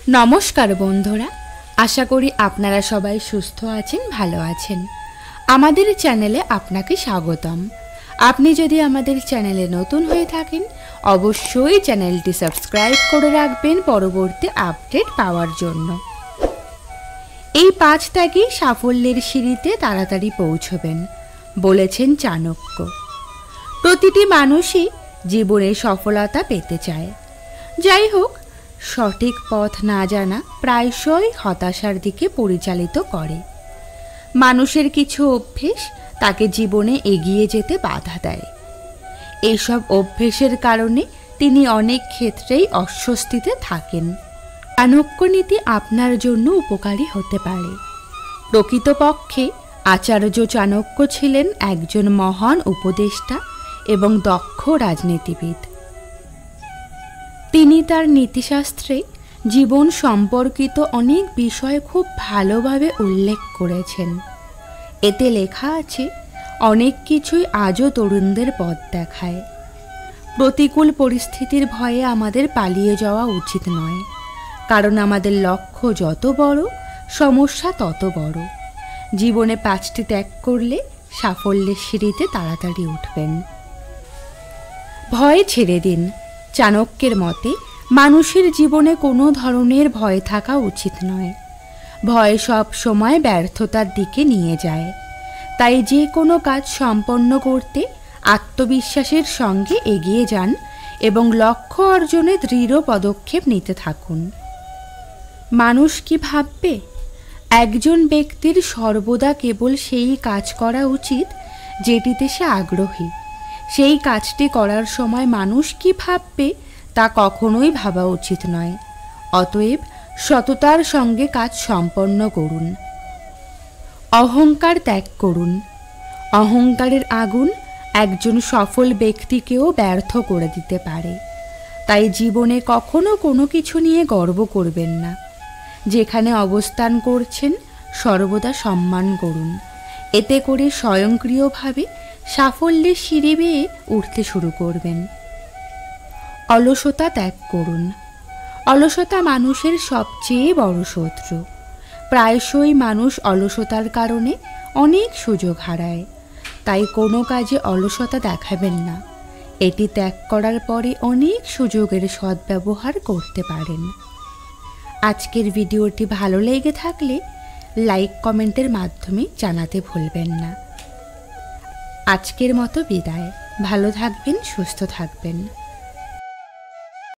নমস্কার বন্ধুরা, আশা করি আপনারা সবাই সুস্থ আছেন, ভালো আছেন। আমাদের চ্যানেলে আপনাকে স্বাগতম। আপনি যদি আমাদের চ্যানেলে নতুন হয়ে থাকেন, অবশ্যই চ্যানেলটি সাবস্ক্রাইব করে রাখবেন পরবর্তী আপডেট পাওয়ার জন্য। এই 5 ত্যাগে সাফল্যের সিঁড়িতে তাড়াতাড়ি পৌঁছবেন বলেছেন চাণক্য। প্রতিটি মানুষই জীবনে সফলতা পেতে চায়। যাই হোক, সঠিক পথ না জানা প্রায়শই হতাশার দিকে পরিচালিত করে। মানুষের কিছু অভ্যেস তাকে জীবনে এগিয়ে যেতে বাধা দেয়। এইসব অভ্যেসের কারণে তিনি অনেক ক্ষেত্রেই অস্বস্তিতে থাকেন। চাণক্য নীতি আপনার জন্য উপকারী হতে পারে। প্রকৃতপক্ষে আচার্য চাণক্য ছিলেন একজন মহান উপদেষ্টা এবং দক্ষ রাজনীতিবিদ। তিনি তার নীতিশাস্ত্রে জীবন সম্পর্কিত অনেক বিষয় খুব ভালোভাবে উল্লেখ করেছেন। এতে লেখা আছে, অনেক কিছুই আজও তরুণদের পথ দেখায়। প্রতিকূল পরিস্থিতির ভয়ে আমাদের পালিয়ে যাওয়া উচিত নয়, কারণ আমাদের লক্ষ্য যত বড়, সমস্যা তত বড়। জীবনে 5টি ত্যাগ করলে সাফল্যের সিঁড়িতে তাড়াতাড়ি উঠবেন। ভয় ছেড়ে দিন। চাণক্যের মতে মানুষের জীবনে কোনো ধরনের ভয় থাকা উচিত নয়। ভয় সব সময় ব্যর্থতার দিকে নিয়ে যায়। তাই যে কোনো কাজ সম্পন্ন করতে আত্মবিশ্বাসের সঙ্গে এগিয়ে যান এবং লক্ষ্য অর্জনে দৃঢ় পদক্ষেপ নিতে থাকুন। মানুষ কি ভাববে? একজন ব্যক্তির সর্বদা কেবল সেই কাজ করা উচিত যেটিতে সে আগ্রহী। সেই কাজটি করার সময় মানুষ কি ভাববে তা কখনোই ভাবা উচিত নয়। অতএব সততার সঙ্গে কাজ সম্পন্ন করুন। অহংকার ত্যাগ করুন। অহংকারের আগুন একজন সফল ব্যক্তিকেও ব্যর্থ করে দিতে পারে। তাই জীবনে কখনো কোনো কিছু নিয়ে গর্ব করবেন না। যেখানে অবস্থান করছেন সর্বদা সম্মান করুন। এতে করে স্বয়ংক্রিয়ভাবে সাফল্যের সিঁড়ি বেয়ে উঠতে শুরু করবেন। অলসতা ত্যাগ করুন। অলসতা মানুষের সবচেয়ে বড় শত্রু। প্রায়শই মানুষ অলসতার কারণে অনেক সুযোগ হারায়। তাই কোনো কাজে অলসতা দেখাবেন না। এটি ত্যাগ করার পরে অনেক সুযোগের সদ্ব্যবহার করতে পারেন। আজকের ভিডিওটি ভালো লেগে থাকলে লাইক কমেন্টের মাধ্যমে জানাতে ভুলবেন না। আজকের মতো বিদায়। ভালো থাকবেন, সুস্থ থাকবেন।